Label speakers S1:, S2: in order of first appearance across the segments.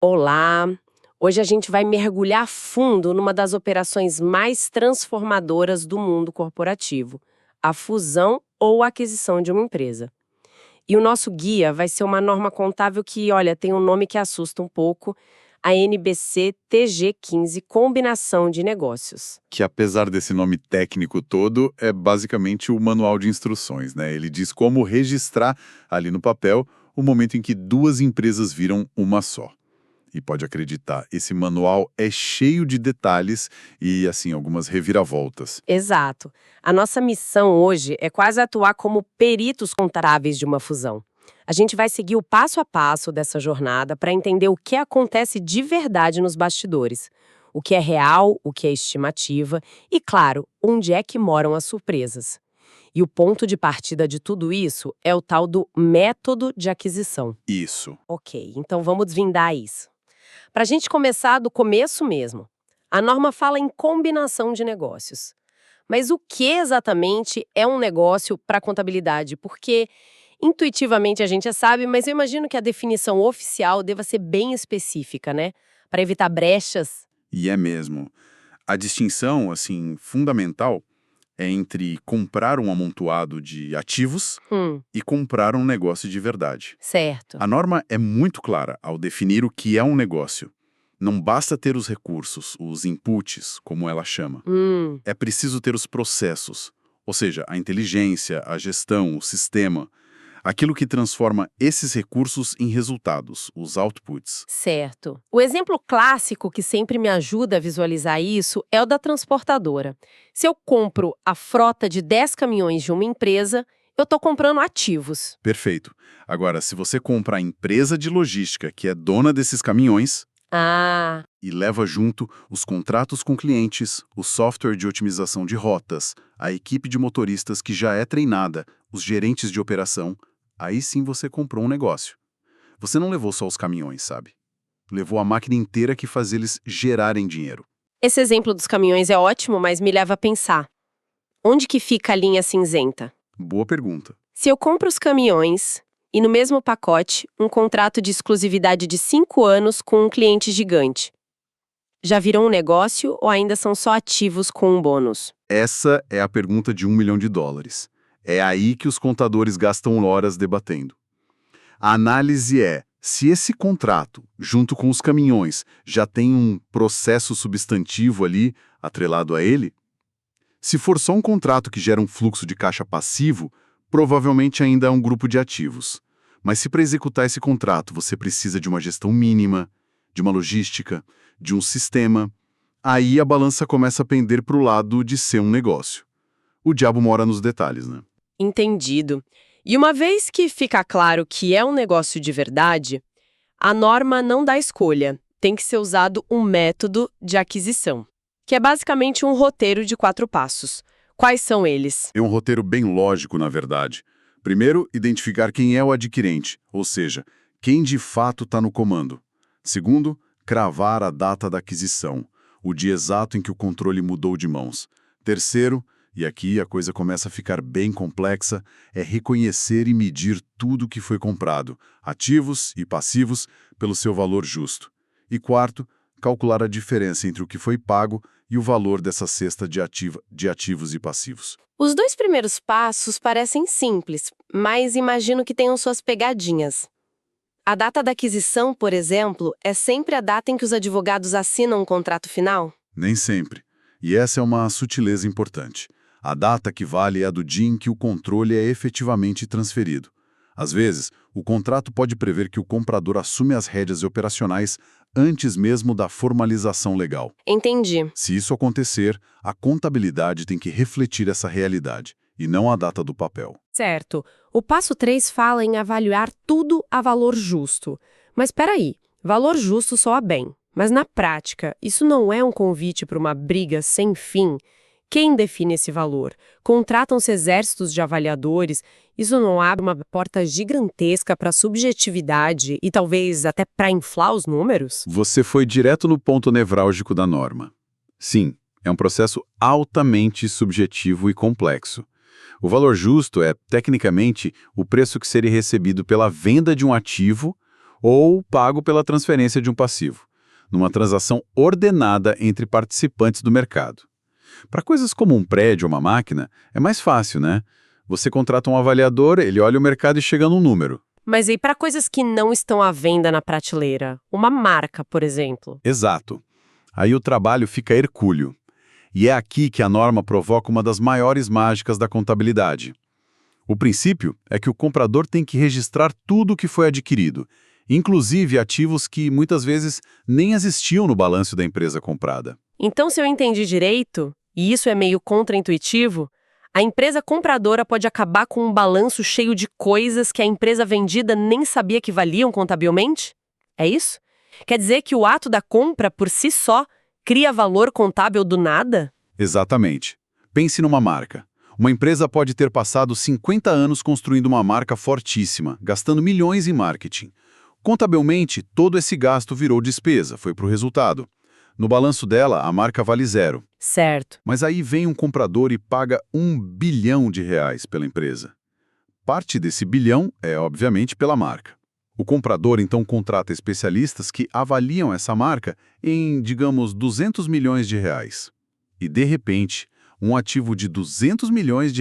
S1: Olá! Hoje a gente vai mergulhar fundo numa das operações mais transformadoras do mundo corporativo, a fusão ou aquisição de uma empresa. E o nosso guia vai ser uma norma contábil que, olha, tem um nome que assusta um pouco, a NBC TG15 Combinação de Negócios.
S2: Que apesar desse nome técnico todo, é basicamente o manual de instruções, né? Ele diz como registrar ali no papel o momento em que duas empresas viram uma só. E pode acreditar, esse manual é cheio de detalhes e, assim, algumas reviravoltas.
S1: Exato. A nossa missão hoje é quase atuar como peritos contábeis de uma fusão. A gente vai seguir o passo a passo dessa jornada para entender o que acontece de verdade nos bastidores, o que é real, o que é estimativa e, claro, onde é que moram as surpresas. E o ponto de partida de tudo isso é o tal do método de aquisição.
S2: Isso.
S1: Ok, então vamos desvendar isso. Para a gente começar do começo mesmo, a norma fala em combinação de negócios. Mas o que exatamente é um negócio para a contabilidade? Porque intuitivamente a gente já sabe, mas eu imagino que a definição oficial deva ser bem específica, né? Para evitar brechas.
S2: E é mesmo. A distinção, assim, fundamental é entre comprar um amontoado de ativos e comprar um negócio de verdade.
S1: Certo.
S2: A norma é muito clara ao definir o que é um negócio. Não basta ter os recursos, os inputs, como ela chama. É preciso ter os processos, ou seja, a inteligência, a gestão, o sistema, aquilo que transforma esses recursos em resultados, os outputs.
S1: Certo. O exemplo clássico que sempre me ajuda a visualizar isso é o da transportadora. Se eu compro a frota de 10 caminhões de uma empresa, eu estou comprando ativos.
S2: Perfeito. Agora, se você compra a empresa de logística que é dona desses caminhões
S1: Ah,
S2: e leva junto os contratos com clientes, o software de otimização de rotas, a equipe de motoristas que já é treinada, os gerentes de operação, aí sim você comprou um negócio. Você não levou só os caminhões, sabe? Levou a máquina inteira que faz eles gerarem dinheiro.
S1: esse exemplo dos caminhões é ótimo, mas me leva a pensar. Onde que fica a linha cinzenta?
S2: Boa pergunta.
S1: Se eu compro os caminhões e no mesmo pacote um contrato de exclusividade de 5 anos com um cliente gigante, já virou um negócio ou ainda são só ativos com um bônus?
S2: Essa é a pergunta de $1 milhão. É aí que os contadores gastam horas debatendo. A análise é, se esse contrato, junto com os caminhões, já tem um processo substantivo ali, atrelado a ele, se for só um contrato que gera um fluxo de caixa passivo, provavelmente ainda é um grupo de ativos. Mas se para executar esse contrato você precisa de uma gestão mínima, de uma logística, de um sistema, aí a balança começa a pender para o lado de ser um negócio. O diabo mora nos detalhes, né?
S1: Entendido. E uma vez que fica claro que é um negócio de verdade, a norma não dá escolha. Tem que ser usado um método de aquisição, que é basicamente um roteiro de 4 passos. Quais são eles?
S2: É um roteiro bem lógico, na verdade. Primeiro, identificar quem é o adquirente, ou seja, quem de fato está no comando. Segundo, cravar a data da aquisição, o dia exato em que o controle mudou de mãos. Terceiro, e aqui a coisa começa a ficar bem complexa, é reconhecer e medir tudo que foi comprado, ativos e passivos, pelo seu valor justo. E quarto, calcular a diferença entre o que foi pago e o valor dessa cesta de ativos e passivos.
S1: Os 2 primeiros passos parecem simples, mas imagino que tenham suas pegadinhas. A data da aquisição, por exemplo, é sempre a data em que os advogados assinam um contrato final?
S2: Nem sempre. E essa é uma sutileza importante. A data que vale é a do dia em que o controle é efetivamente transferido. Às vezes, o contrato pode prever que o comprador assume as rédeas operacionais antes mesmo da formalização legal.
S1: Entendi.
S2: Se isso acontecer, a contabilidade tem que refletir essa realidade, e não a data do papel.
S1: Certo. O passo 3 fala em avaliar tudo a valor justo. Mas peraí, valor justo soa bem. Mas na prática, isso não é um convite para uma briga sem fim? Quem define esse valor? Contratam-se exércitos de avaliadores? Isso não abre uma porta gigantesca para subjetividade e talvez até para inflar os números?
S2: Você foi direto no ponto nevrálgico da norma. Sim, é um processo altamente subjetivo e complexo. O valor justo é, tecnicamente, o preço que seria recebido pela venda de um ativo ou pago pela transferência de um passivo, numa transação ordenada entre participantes do mercado. Para coisas como um prédio ou uma máquina, é mais fácil, né? Você contrata um avaliador, ele olha o mercado e chega num número.
S1: Mas e para coisas que não estão à venda na prateleira? Uma marca, por exemplo.
S2: Exato. Aí o trabalho fica hercúleo. E é aqui que a norma provoca uma das maiores mágicas da contabilidade. O princípio é que o comprador tem que registrar tudo o que foi adquirido, inclusive ativos que muitas vezes nem existiam no balanço da empresa comprada.
S1: Então, se eu entendi direito, e isso é meio contraintuitivo, a empresa compradora pode acabar com um balanço cheio de coisas que a empresa vendida nem sabia que valiam contabilmente? É isso? Quer dizer que o ato da compra, por si só, cria valor contábil do nada?
S2: Exatamente. Pense numa marca. Uma empresa pode ter passado 50 anos construindo uma marca fortíssima, gastando milhões em marketing. Contabilmente, todo esse gasto virou despesa, foi para o resultado. No balanço dela, a marca vale zero.
S1: Certo.
S2: Mas aí vem um comprador e paga R$ 1 bilhão pela empresa. Parte desse bilhão é, obviamente, pela marca. O comprador, então, contrata especialistas que avaliam essa marca em, digamos, R$ 200 milhões. E, de repente, um ativo de R$ 200 milhões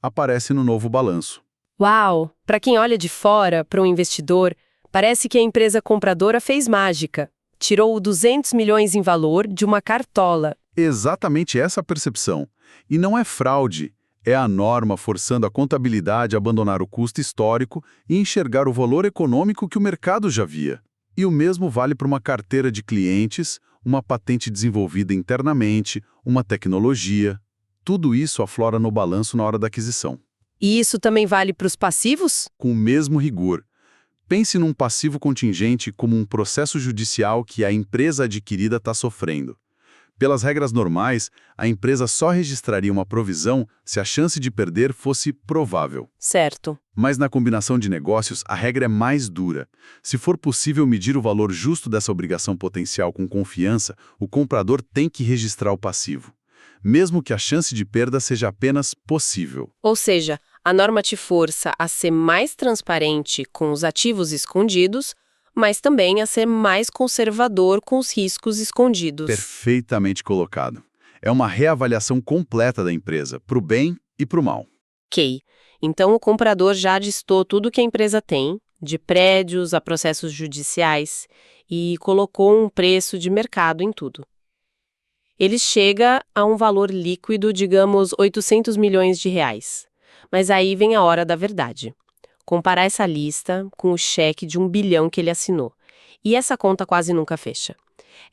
S2: aparece no novo balanço.
S1: Uau! Para quem olha de fora, para um investidor, parece que a empresa compradora fez mágica. Tirou 200 milhões em valor de uma cartola.
S2: Exatamente essa a percepção. E não é fraude, é a norma forçando a contabilidade a abandonar o custo histórico e enxergar o valor econômico que o mercado já via. E o mesmo vale para uma carteira de clientes, uma patente desenvolvida internamente, uma tecnologia. Tudo isso aflora no balanço na hora da aquisição.
S1: E isso também vale para os passivos?
S2: Com o mesmo rigor. Pense num passivo contingente como um processo judicial que a empresa adquirida está sofrendo. Pelas regras normais, a empresa só registraria uma provisão se a chance de perder fosse provável.
S1: Certo.
S2: Mas na combinação de negócios, a regra é mais dura. Se for possível medir o valor justo dessa obrigação potencial com confiança, o comprador tem que registrar o passivo, mesmo que a chance de perda seja apenas possível.
S1: Ou seja, a norma te força a ser mais transparente com os ativos escondidos, mas também a ser mais conservador com os riscos escondidos.
S2: Perfeitamente colocado. É uma reavaliação completa da empresa, para o bem e para o mal.
S1: Ok. Então o comprador já listou tudo que a empresa tem, de prédios a processos judiciais, e colocou um preço de mercado em tudo. Ele chega a um valor líquido, digamos, 800 milhões de reais. Mas aí vem a hora da verdade. Comparar essa lista com o cheque de 1 bilhão que ele assinou. E essa conta quase nunca fecha.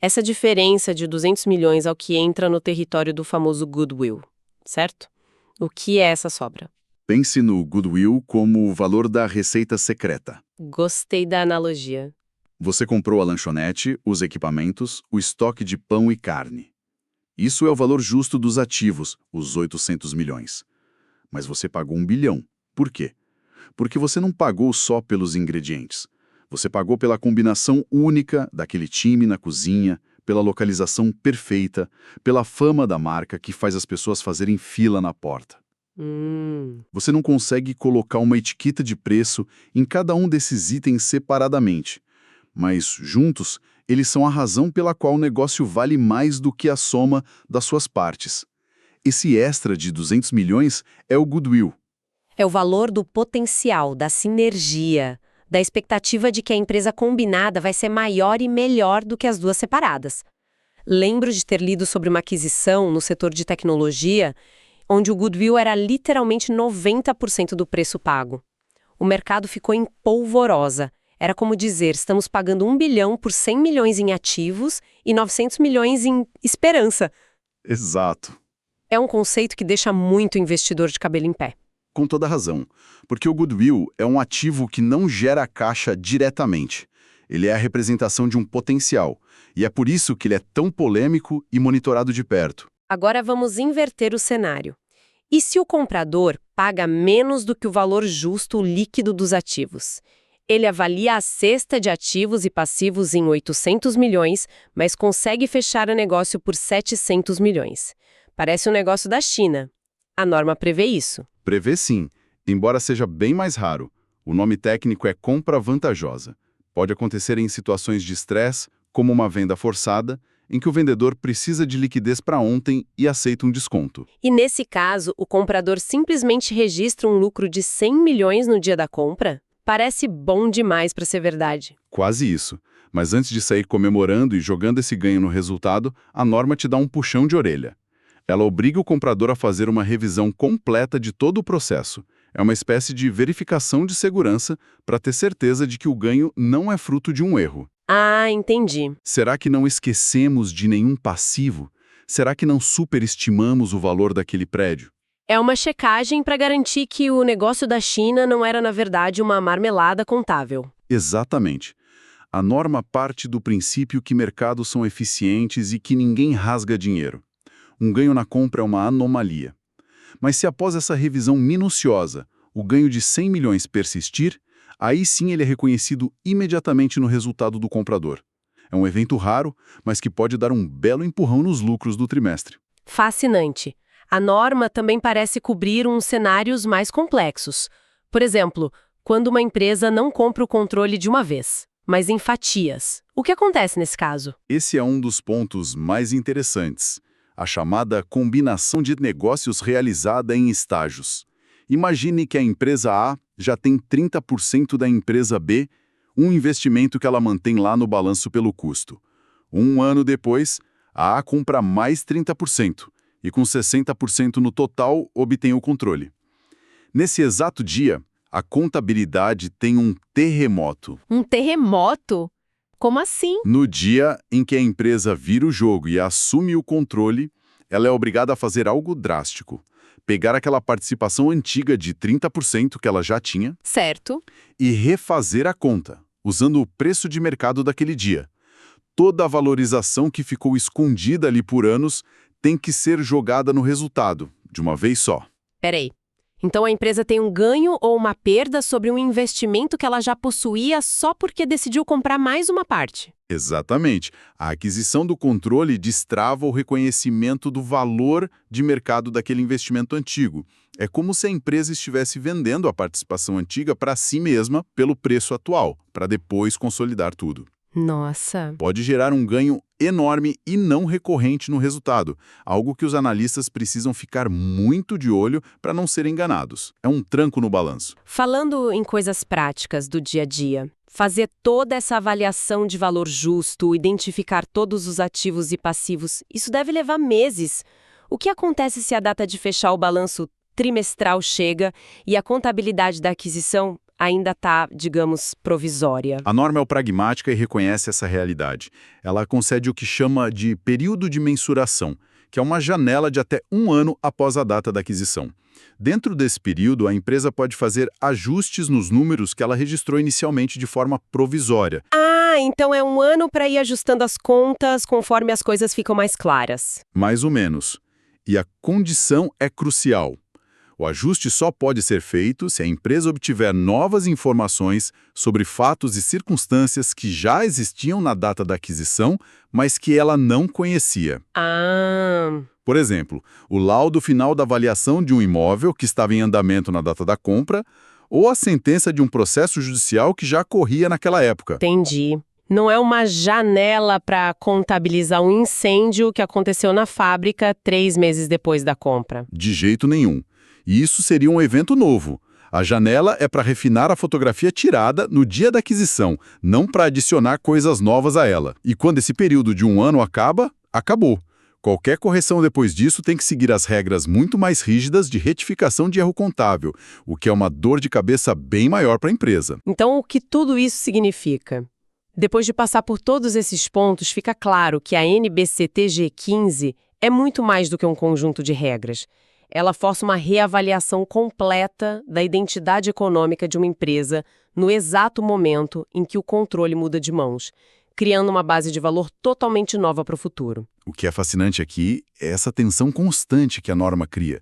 S1: Essa diferença de 200 milhões ao que entra no território do famoso goodwill, certo? O que é essa sobra?
S2: Pense no goodwill como o valor da receita secreta.
S1: Gostei da analogia.
S2: Você comprou a lanchonete, os equipamentos, o estoque de pão e carne. Isso é o valor justo dos ativos, os 800 milhões. Mas você pagou 1 bilhão. Por quê? Porque você não pagou só pelos ingredientes. Você pagou pela combinação única daquele time na cozinha, pela localização perfeita, pela fama da marca que faz as pessoas fazerem fila na porta. Você não consegue colocar uma etiqueta de preço em cada um desses itens separadamente, mas juntos eles são a razão pela qual o negócio vale mais do que a soma das suas partes. Esse extra de 200 milhões é o goodwill.
S1: É o valor do potencial, da sinergia, da expectativa de que a empresa combinada vai ser maior e melhor do que as duas separadas. Lembro de ter lido sobre uma aquisição no setor de tecnologia, onde o goodwill era literalmente 90% do preço pago. O mercado ficou em polvorosa. Era como dizer, estamos pagando 1 bilhão por 100 milhões em ativos e 900 milhões em esperança.
S2: Exato.
S1: É um conceito que deixa muito investidor de cabelo em pé.
S2: Com toda razão, porque o goodwill é um ativo que não gera caixa diretamente. Ele é a representação de um potencial, e é por isso que ele é tão polêmico e monitorado de perto.
S1: Agora vamos inverter o cenário. E se o comprador paga menos do que o valor justo líquido dos ativos? Ele avalia a cesta de ativos e passivos em 800 milhões, mas consegue fechar o negócio por 700 milhões. Parece um negócio da China. A norma prevê isso.
S2: Prevê sim, embora seja bem mais raro. O nome técnico é compra vantajosa. Pode acontecer em situações de estresse, como uma venda forçada, em que o vendedor precisa de liquidez para ontem e aceita um desconto.
S1: E nesse caso, o comprador simplesmente registra um lucro de 100 milhões no dia da compra? Parece bom demais para ser verdade.
S2: Quase isso. Mas antes de sair comemorando e jogando esse ganho no resultado, a norma te dá um puxão de orelha. Ela obriga o comprador a fazer uma revisão completa de todo o processo. É uma espécie de verificação de segurança para ter certeza de que o ganho não é fruto de um erro.
S1: Ah, entendi.
S2: Será que não esquecemos de nenhum passivo? Será que não superestimamos o valor daquele prédio?
S1: É uma checagem para garantir que o negócio da China não era, na verdade, uma marmelada contábil.
S2: Exatamente. A norma parte do princípio que mercados são eficientes e que ninguém rasga dinheiro. Um ganho na compra é uma anomalia. Mas se após essa revisão minuciosa, o ganho de 100 milhões persistir, aí sim ele é reconhecido imediatamente no resultado do comprador. É um evento raro, mas que pode dar um belo empurrão nos lucros do trimestre.
S1: Fascinante. A norma também parece cobrir uns cenários mais complexos. Por exemplo, quando uma empresa não compra o controle de uma vez, mas em fatias. O que acontece nesse caso?
S2: Esse é um dos pontos mais interessantes, a chamada combinação de negócios realizada em estágios. Imagine que a empresa A já tem 30% da empresa B, um investimento que ela mantém lá no balanço pelo custo. Um ano depois, a A compra mais 30% e com 60% no total obtém o controle. Nesse exato dia, a contabilidade tem um terremoto.
S1: Um terremoto? Como assim?
S2: No dia em que a empresa vira o jogo e assume o controle, ela é obrigada a fazer algo drástico. Pegar aquela participação antiga de 30% que ela já tinha
S1: Certo.
S2: e refazer a conta, usando o preço de mercado daquele dia. Toda a valorização que ficou escondida ali por anos tem que ser jogada no resultado, de uma vez só.
S1: Peraí. Então a empresa tem um ganho ou uma perda sobre um investimento que ela já possuía só porque decidiu comprar mais uma parte?
S2: Exatamente. A aquisição do controle destrava o reconhecimento do valor de mercado daquele investimento antigo. É como se a empresa estivesse vendendo a participação antiga para si mesma pelo preço atual, para depois consolidar tudo.
S1: Nossa.
S2: Pode gerar um ganho enorme e não recorrente no resultado, algo que os analistas precisam ficar muito de olho para não serem enganados. É um tranco no balanço.
S1: Falando em coisas práticas do dia a dia, fazer toda essa avaliação de valor justo, identificar todos os ativos e passivos, isso deve levar meses. O que acontece se a data de fechar o balanço trimestral chega e a contabilidade da aquisição ainda está, digamos, provisória?
S2: A norma é pragmática e reconhece essa realidade. Ela concede o que chama de período de mensuração, que é uma janela de até 1 ano após a data da aquisição. Dentro desse período, a empresa pode fazer ajustes nos números que ela registrou inicialmente de forma provisória.
S1: Ah, então é 1 ano para ir ajustando as contas conforme as coisas ficam mais claras.
S2: Mais ou menos. E a condição é crucial. O ajuste só pode ser feito se a empresa obtiver novas informações sobre fatos e circunstâncias que já existiam na data da aquisição, mas que ela não conhecia.
S1: Ah,
S2: Por exemplo, o laudo final da avaliação de um imóvel que estava em andamento na data da compra, ou a sentença de um processo judicial que já corria naquela época.
S1: entendi. Não é uma janela para contabilizar um incêndio que aconteceu na fábrica 3 meses depois da compra.
S2: De jeito nenhum. E isso seria um evento novo. A janela é para refinar a fotografia tirada no dia da aquisição, não para adicionar coisas novas a ela. E quando esse período de 1 ano acaba, acabou. Qualquer correção depois disso tem que seguir as regras muito mais rígidas de retificação de erro contábil, o que é uma dor de cabeça bem maior para a empresa.
S1: Então, o que tudo isso significa? Depois de passar por todos esses pontos, fica claro que a NBC-TG 15 é muito mais do que um conjunto de regras. Ela força uma reavaliação completa da identidade econômica de uma empresa no exato momento em que o controle muda de mãos, criando uma base de valor totalmente nova para o futuro.
S2: O que é fascinante aqui é essa tensão constante que a norma cria.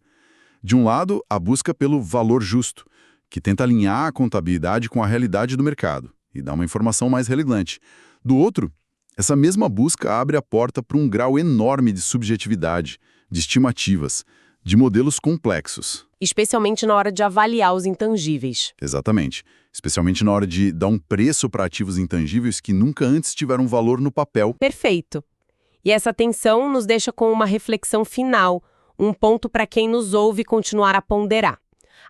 S2: De um lado, a busca pelo valor justo, que tenta alinhar a contabilidade com a realidade do mercado e dar uma informação mais relevante. Do outro, essa mesma busca abre a porta para um grau enorme de subjetividade, de estimativas, de modelos complexos.
S1: Especialmente na hora de avaliar os intangíveis.
S2: Exatamente. Especialmente na hora de dar um preço para ativos intangíveis que nunca antes tiveram valor no papel.
S1: Perfeito. E essa tensão nos deixa com uma reflexão final, um ponto para quem nos ouve continuar a ponderar.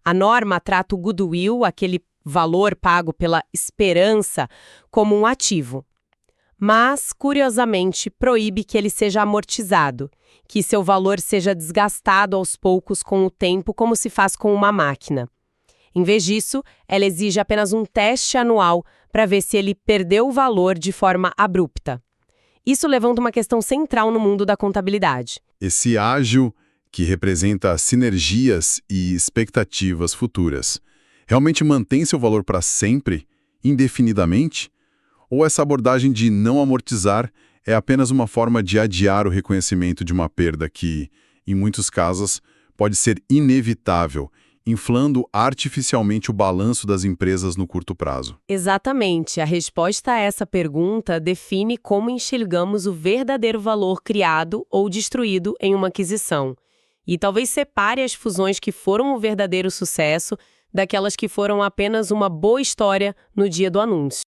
S1: A norma trata o goodwill, aquele valor pago pela esperança, como um ativo. Mas, curiosamente, proíbe que ele seja amortizado, que seu valor seja desgastado aos poucos com o tempo, como se faz com uma máquina. Em vez disso, ela exige apenas um teste anual para ver se ele perdeu o valor de forma abrupta. Isso levanta uma questão central no mundo da contabilidade.
S2: Esse ágil, que representa sinergias e expectativas futuras, realmente mantém seu valor para sempre, indefinidamente? Ou essa abordagem de não amortizar é apenas uma forma de adiar o reconhecimento de uma perda que, em muitos casos, pode ser inevitável, inflando artificialmente o balanço das empresas no curto prazo?
S1: Exatamente. A resposta a essa pergunta define como enxergamos o verdadeiro valor criado ou destruído em uma aquisição. E talvez separe as fusões que foram um verdadeiro sucesso daquelas que foram apenas uma boa história no dia do anúncio.